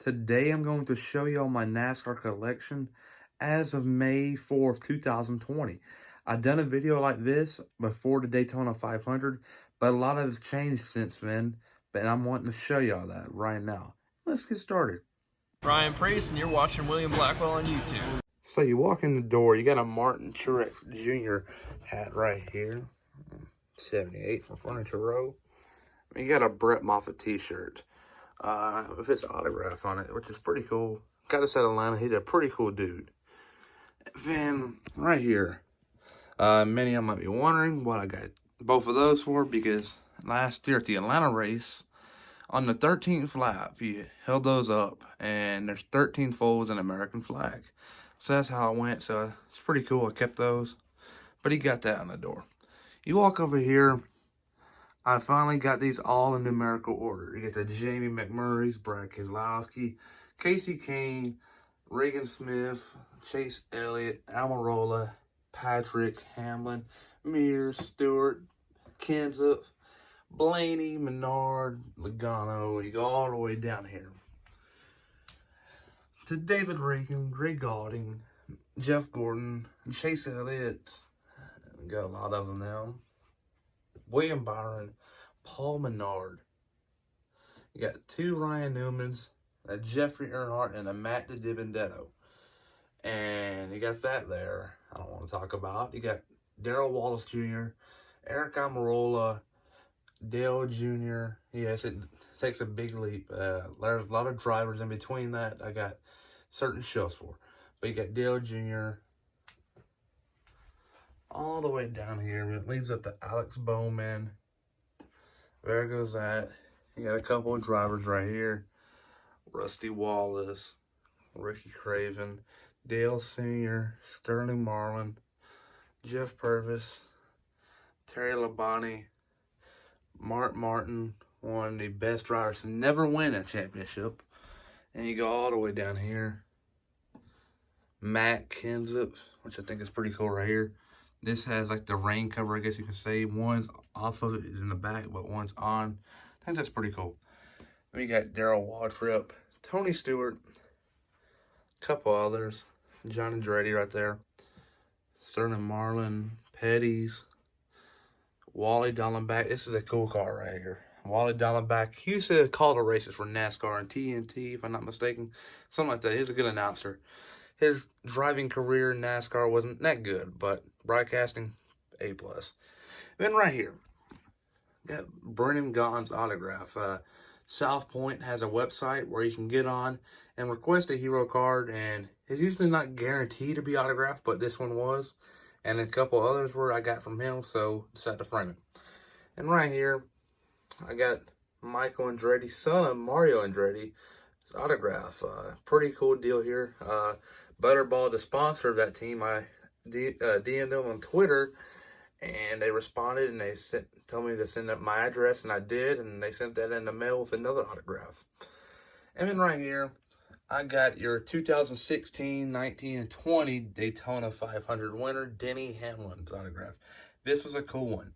Today I'm going to show you all my NASCAR collection as of May 4th, 2020. I've done a video like this before the Daytona 500, but a lot has changed since then, but I'm wanting to show y'all that right now. Let's get started. Ryan Priest, and you're watching William Blackwell on YouTube. So you walk in the door, you got a Martin Truex Jr. hat right here, 78 from Furniture Row. You got a Brett Moffitt t-shirt with his autograph on it, which is pretty cool. Got us at Atlanta. He's a pretty cool dude. Then right here, many of you might be wondering what I got both of those for, because last year at the Atlanta race, on the 13th lap, he held those up, and there's 13 folds in American flag. So that's how it went. So it's pretty cool. I kept those, but he got that on the door. You walk over here, I finally got these all in numerical order. You get the Jamie McMurray's, Brad Keselowski, Casey Kane, Regan Smith, Chase Elliott, Almirola, Patrick, Hamlin, Mears, Stewart, Kenseth, Blaney, Menard, Logano. You go all the way down here to David Reagan, Greg Gaulding, Jeff Gordon, Chase Elliott. Got a lot of them now. William Byron, Paul Menard. You got two Ryan Newmans, a Jeffrey Earnhardt, and a Matt DiBenedetto. And you got that there. I don't want to talk about. You got Darrell Wallace Jr., Eric Almirola, Dale Jr. Yes, it takes a big leap. There's a lot of drivers in between that I got certain shows for. But you got Dale Jr. all the way down here. It leads up to Alex Bowman. There goes that. You got a couple of drivers right here. Rusty Wallace, Ricky Craven, Dale Sr., Sterling Marlin, Jeff Purvis, Terry Labonte, Mark Martin, one of the best drivers to never win a championship. And you go all the way down here. Matt Kenseth, which I think is pretty cool right here. This has like the rain cover, I guess you can say. One's off of it, is in the back, but one's on. I think that's pretty cool. Then you got Darrell Waltrip, Tony Stewart, a couple others. John Andretti right there. Sterling Marlin, Petty's, Wally Dallenbach. This is a cool car right here. Wally Dallenbach. He used to call the races for NASCAR and TNT, if I'm not mistaken. Something like that. He's a good announcer. His driving career in NASCAR wasn't that good, but broadcasting, A+. Then right here, got Brennan Gaughan's autograph. South Point has a website where you can get on and request a hero card, and it's usually not guaranteed to be autographed, but this one was, and a couple others were I got from him, so decided to frame it. And right here, I got Michael Andretti, son of Mario Andretti, his autograph. Pretty cool deal here. Butterball, the sponsor of that team, I DM'd them on Twitter, and they responded, and they told me to send up my address, and I did, and they sent that in the mail with another autograph. And then right here, I got your 2016, 19, and 20 Daytona 500 winner, Denny Hamlin's autograph. This was a cool one.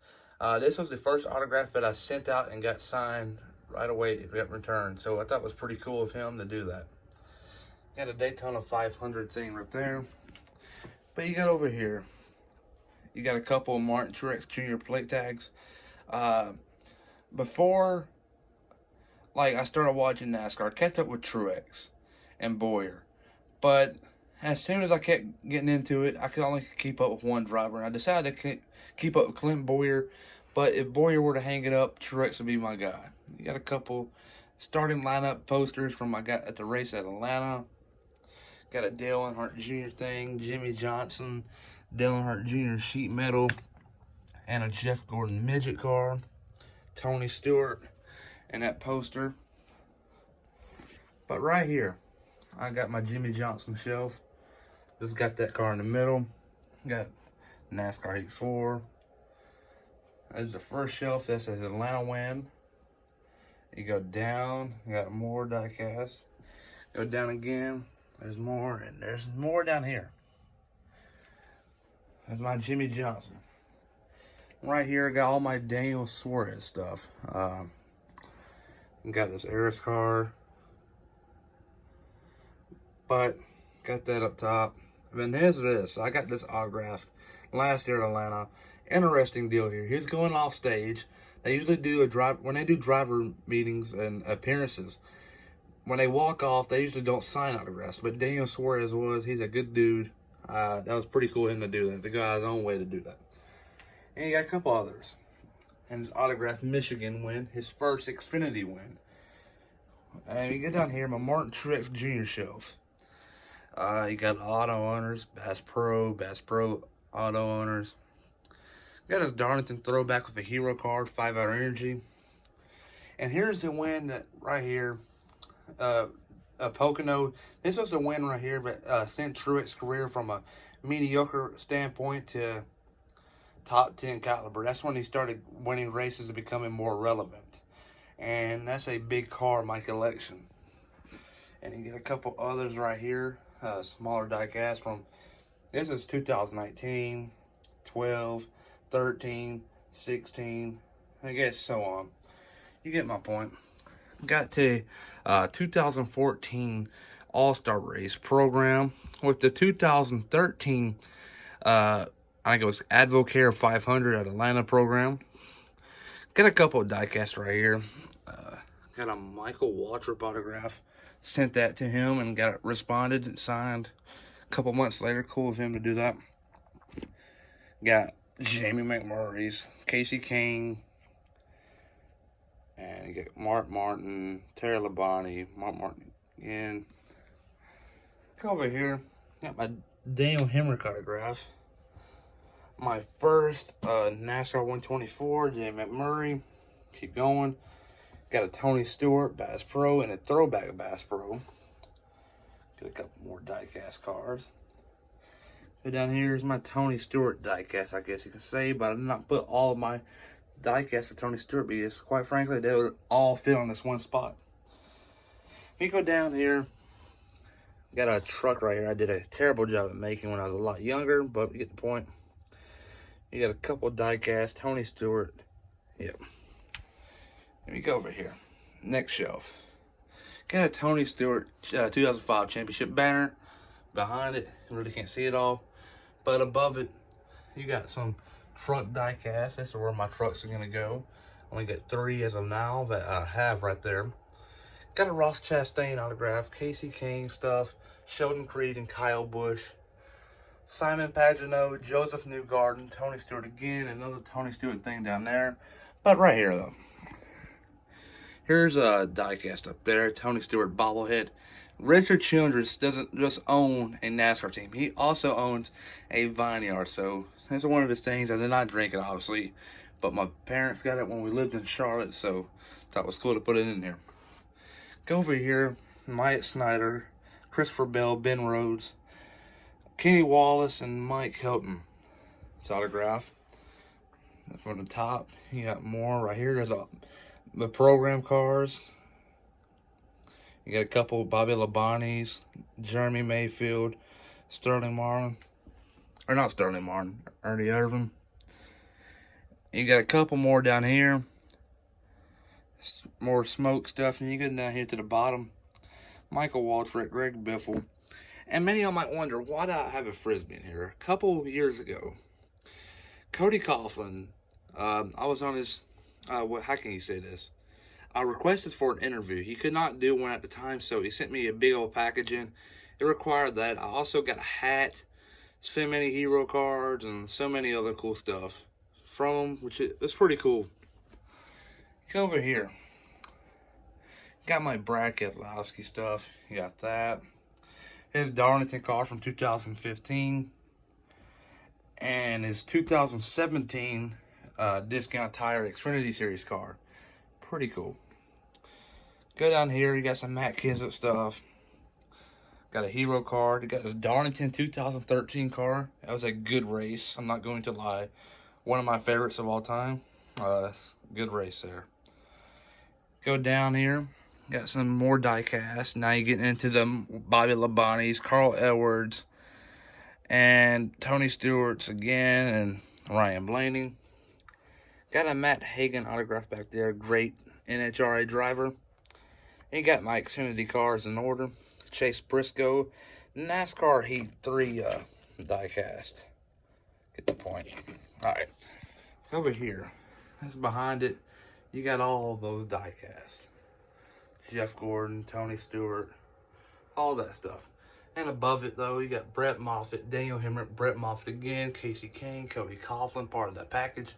This was the first autograph that I sent out and got signed right away. It got returned, so I thought it was pretty cool of him to do that. Got a Daytona 500 thing right there. But you got over here, you got a couple of Martin Truex Jr. plate tags. Before, like, I started watching NASCAR, I kept up with Truex and Bowyer. But as soon as I kept getting into it, I could only keep up with one driver. And I decided to keep up with Clint Bowyer. But if Bowyer were to hang it up, Truex would be my guy. You got a couple starting lineup posters from my guy at the race at Atlanta. Got a Dale Earnhardt Jr. thing, Jimmie Johnson, Dale Earnhardt Jr. sheet metal, and a Jeff Gordon midget car, Tony Stewart, and that poster. But right here, I got my Jimmie Johnson shelf. Just got that car in the middle. Got NASCAR 84. There's the first shelf that says Atlanta win. You go down, you got more diecast. Go down again. There's more, and there's more down here. That's my Jimmie Johnson. Right here, I got all my Daniel Suarez stuff. Got this Eris car. But got that up top. And then here's this. I got this autographed last year in Atlanta. Interesting deal here. He's going off stage. They usually do when they do driver meetings and appearances. When they walk off, they usually don't sign autographs. But Daniel Suarez he's a good dude. That was pretty cool of him to do that. The guy had his own way to do that. And he got a couple others. And his autographed Michigan win, his first Xfinity win. And you get down here, my Martin Truex Jr. shelf. You got auto owners, Bass Pro auto owners. Got his Darlington throwback with a hero card, 5-hour energy. And here's the win that right here. A Pocono. This was a win right here, but sent Truex' career from a mediocre standpoint to top 10 caliber. That's when he started winning races and becoming more relevant. And that's a big car in my collection. And you get a couple others right here. Smaller diecast from, this is 2019, 12, 13, 16, I guess so on. You get my point. Got to 2014 All-Star Race program with the 2013 I think it was Advocare 500 at Atlanta program. Got a couple of diecasts right here. Got a Michael Waltrip autograph. Sent that to him and got it responded and signed a couple months later. Cool of him to do that. Got Jamie McMurray's, Casey King, and you get Mark Martin, Terry Labonte, Mark Martin again. Go over here. Got my Daniel Hemrick autograph. My first NASCAR 124, Jamie McMurray. Keep going. Got a Tony Stewart Bass Pro and a throwback Bass Pro. Get a couple more diecast cards. Go down here is my Tony Stewart diecast, I guess you can say, but I did not put all of my diecast for Tony Stewart because, quite frankly, they would all fit on this one spot. You go down here. Got a truck right here. I did a terrible job at making when I was a lot younger, but you get the point. You got a couple diecast, Tony Stewart. Yep. Let me go over here. Next shelf. Got a Tony Stewart 2005 championship banner. Behind it, you really can't see it all. But above it, you got some truck diecast. This is where my trucks are going to go. Only got 3 as of now that I have right there. Got a Ross Chastain autograph, Casey King stuff, Sheldon Creed and Kyle Busch. Simon Pagenaud, Joseph Newgarden, Tony Stewart again, another Tony Stewart thing down there. But right here, though. Here's a diecast up there, Tony Stewart bobblehead. Richard Childress doesn't just own a NASCAR team. He also owns a vineyard. So that's one of his things. I did not drink it, obviously. But my parents got it when we lived in Charlotte. So thought it was cool to put it in there. Go over here. Myatt Snyder, Christopher Bell, Ben Rhodes, Kenny Wallace, and Mike Hilton. It's autographed. From the top, you got more right here. There's the program cars. You got a couple Bobby Labonte's, Jeremy Mayfield, Sterling Marlin. Or not Sterling Marlin, Ernie Irvin. You got a couple more down here. More smoke stuff. And you get down here to the bottom. Michael Waltrip, Greg Biffle. And many of you might wonder, why do I have a Frisbee in here? A couple years ago, Cody Coughlin, I was on his, how can you say this? I requested for an interview. He could not do one at the time, so he sent me a big old package in. It required that. I also got a hat, so many hero cards, and so many other cool stuff from him, which is pretty cool. Go over here. Got my Brad Keselowski stuff. You got that. His Darlington car from 2015. And his 2017 Discount Tire Xfinity Series car. Pretty cool. Go down here, you got some Matt Kenseth stuff. Got a hero card. You got this Darlington 2013 car. That was a good race, I'm not going to lie. One of my favorites of all time. Good race there. Go down here. Got some more diecast. Now you're getting into the Bobby Labonte's, Carl Edwards, and Tony Stewart's again, and Ryan Blaney. Got a Matt Hagan autograph back there. Great NHRA driver. And you got my Xfinity cars in order. Chase Briscoe NASCAR Heat 3 diecast. Get the point. Alright. Over here, that's behind it, you got all of those diecasts. Jeff Gordon, Tony Stewart, all that stuff. And above it, though, you got Brett Moffitt, Daniel Hemrick, Brett Moffitt again, Casey Kane, Cody Coughlin, part of that package,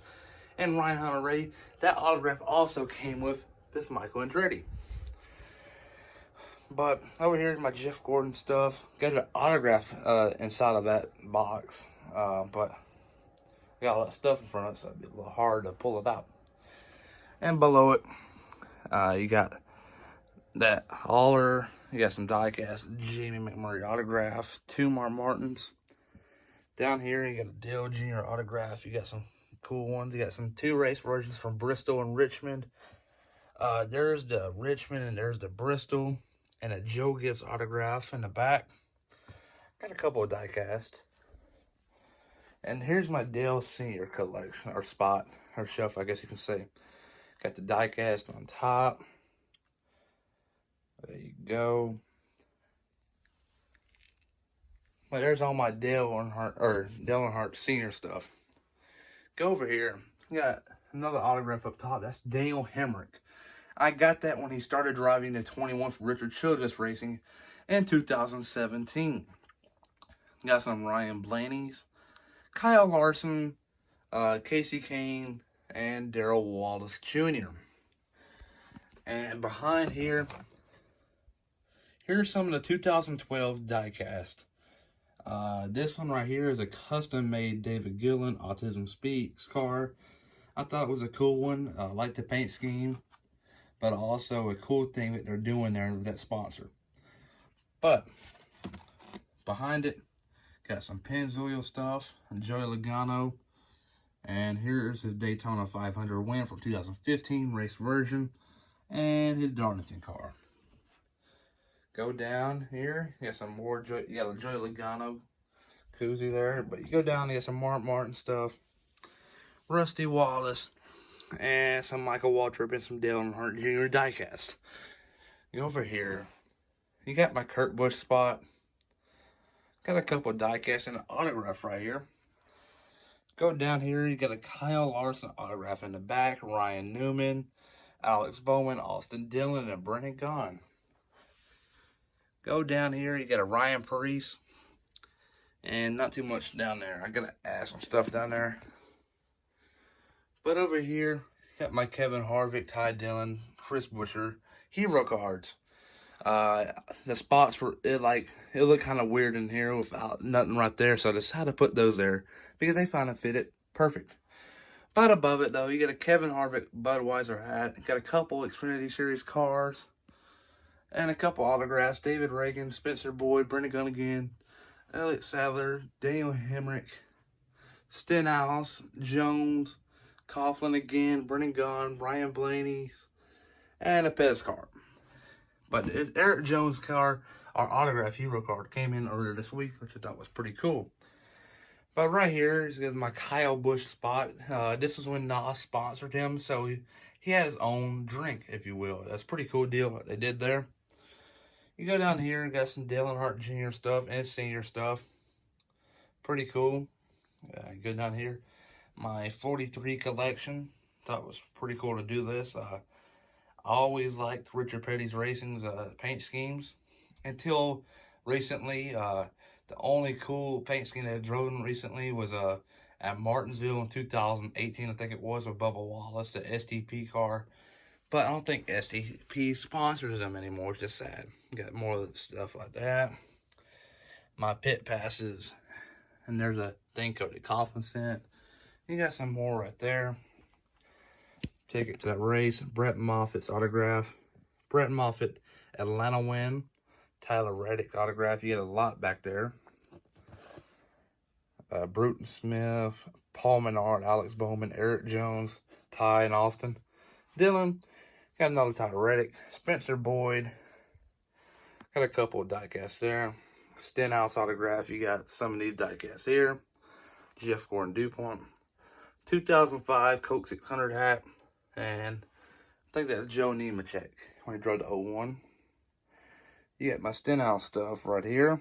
and Ryan Hunter-Reay. That autograph also came with this Michael Andretti. But over here is my Jeff Gordon stuff. Got an autograph inside of that box, but I got a lot of stuff in front of it, so it'd be a little hard to pull it out. And below it, you got that hauler. You got some diecast Jamie McMurray autograph, 2 Mark Martins. Down here, you got a Dale Jr. autograph. You got some cool ones. You got some 2 race versions from Bristol and Richmond. There's the Richmond and there's the Bristol. And a Joe Gibbs autograph in the back. Got a couple of diecast. And here's my Dale Senior collection, or spot, or shelf, I guess you can say. Got the diecast on top. There you go. Well, there's all my Dale Earnhardt Senior stuff. Go over here. Got another autograph up top. That's Daniel Hemrick. I got that when he started driving the 21 for Richard Childress Racing in 2017. Got some Ryan Blaney's, Kyle Larson, Casey Kane, and Darrell Wallace Jr. And behind here, here's some of the 2012 diecast. This one right here is a custom-made David Gillen Autism Speaks car. I thought it was a cool one. I like the paint scheme, but also a cool thing that they're doing there with that sponsor. But behind it, got some Pennzoil stuff, Joey Logano, and here's his Daytona 500 win from 2015 race version, and his Darlington car. Go down here, you got some more, you got a Joey Logano koozie there, but you go down, you got some Mark Martin stuff, Rusty Wallace, and some Michael Waltrip and some Dale Earnhardt Jr. diecast. You go over here, you got my Kurt Busch spot. Got a couple of diecasts and an autograph right here. Go down here, you got a Kyle Larson autograph in the back, Ryan Newman, Alex Bowman, Austin Dillon, and Brennan Gaughan. Go down here, you got a Ryan Parise, and not too much down there. I gotta add some stuff down there. But over here, got my Kevin Harvick, Ty Dillon, Chris Buescher hero cards. The spots were, it looked kind of weird in here without nothing right there, so I decided to put those there because they found it fitted perfect. But above it though, you got a Kevin Harvick Budweiser hat, got a couple Xfinity Series cars, and a couple autographs: David Reagan, Spencer Boyd, Brendan Gunnigan, Elliott Sadler, Daniel Hemrick, Stenhouse, Jones, Coughlin again, Brendan Gaughan, Ryan Blaney's, and a Pez car. But Eric Jones' car, our autograph hero card, came in earlier this week, which I thought was pretty cool. But right here is my Kyle Busch spot. This is when NAS sponsored him, so he had his own drink, if you will. That's a pretty cool deal what they did there. You go down here and got some Dale Earnhardt Jr. stuff and senior stuff. Pretty cool. Go down here. My 43 collection. Thought it was pretty cool to do this. I always liked Richard Petty's Racing's paint schemes. Until recently, the only cool paint scheme that I've driven recently was at Martinsville in 2018, I think it was, with Bubba Wallace, the STP car. But I don't think STP sponsors them anymore, which is sad. Got more of the stuff like that. My pit passes. And there's a thing Cody Coughlin sent. You got some more right there. Ticket to that race. Brett Moffitt's autograph. Brett Moffitt Atlanta win. Tyler Reddick's autograph. You get a lot back there. Bruton Smith, Paul Menard, Alex Bowman, Eric Jones, Ty and Austin Dillon. Got another Tyler Reddick. Spencer Boyd. Got a couple of diecasts there. Stenhouse autograph. You got some of these diecasts here. Jeff Gordon DuPont. 2005 Coke 600 hat. And I think that's Joe Nemechek when he drove the 01. You got my Stenhouse stuff right here.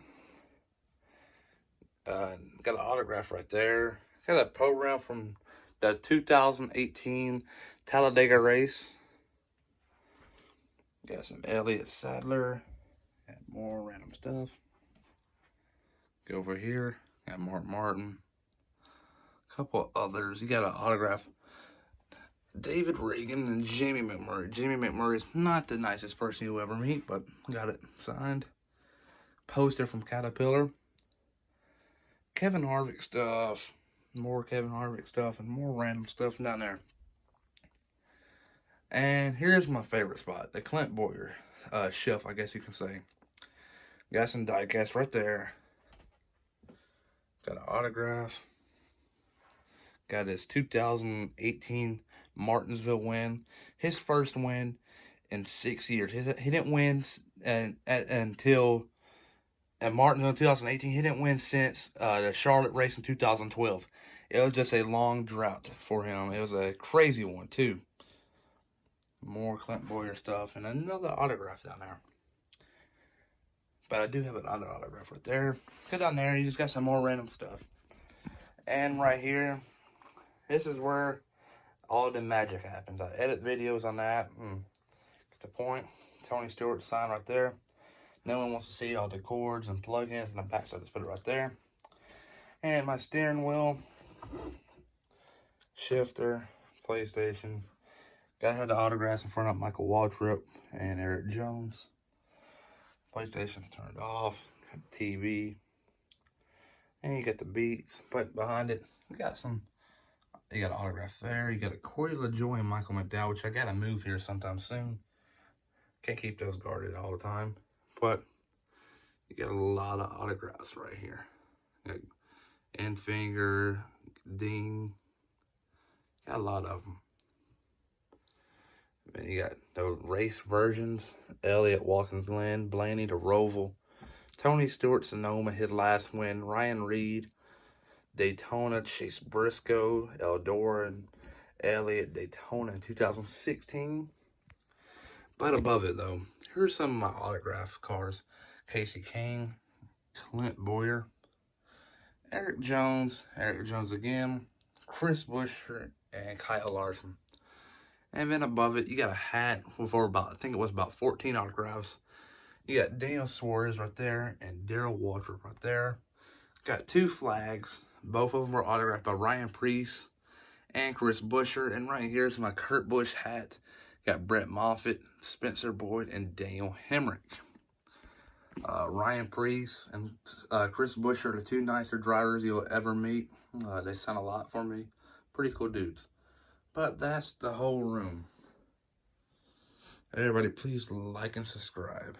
Got an autograph right there. Got a program from the 2018 Talladega race. Got some Elliott Sadler. Got more random stuff. Go over here. Got Mark Martin. A couple others. You got an autograph. David Reagan and Jamie McMurray. Jamie McMurray is not the nicest person you'll ever meet, but got it signed. Poster from Caterpillar. Kevin Harvick stuff. More Kevin Harvick stuff and more random stuff down there. And here's my favorite spot, the Clint Boyer shelf, I guess you can say. Got some diecast right there. Got an autograph. Got his 2018 Martinsville win. His first win in 6 years. He didn't win until at Martinsville in 2018. He didn't win since the Charlotte race in 2012. It was just a long drought for him. It was a crazy one, too. More Clint Boyer stuff and another autograph down there. But I do have another autograph right there. Go down there, you just got some more random stuff. And right here, this is where all the magic happens. I edit videos on that. Get the point. Tony Stewart sign right there. No one wants to see all the cords and plugins and the back, so I just put it right there. And my steering wheel, shifter, PlayStation. Gotta have the autographs in front of Michael Waltrip and Eric Jones. PlayStation's turned off. Got TV. And you got the Beats. But behind it, you got an autograph there. You got a Corey LaJoie and Michael McDowell, which I gotta move here sometime soon. Can't keep those guarded all the time. But you got a lot of autographs right here. You got Enfinger, Dean. Got a lot of them. And you got the race versions. Elliott, Watkins Glen, Blaney to Roval. Tony Stewart, Sonoma, his last win. Ryan Reed, Daytona, Chase Briscoe, Eldora, and Elliott, Daytona in 2016. But above it, though, here's some of my autograph cars. Casey Kane, Clint Boyer, Eric Jones again, Chris Buescher, and Kyle Larson. And then above it, you got a hat with I think it was about 14 autographs. You got Daniel Suarez right there and Darrell Waltrip right there. Got 2 flags. Both of them were autographed by Ryan Preece and Chris Buescher. And right here's my Kurt Busch hat. Got Brett Moffitt, Spencer Boyd, and Daniel Hemrick. Ryan Preece and Chris Buescher are the 2 nicer drivers you'll ever meet. They sign a lot for me. Pretty cool dudes. But that's the whole room. Everybody, please like and subscribe.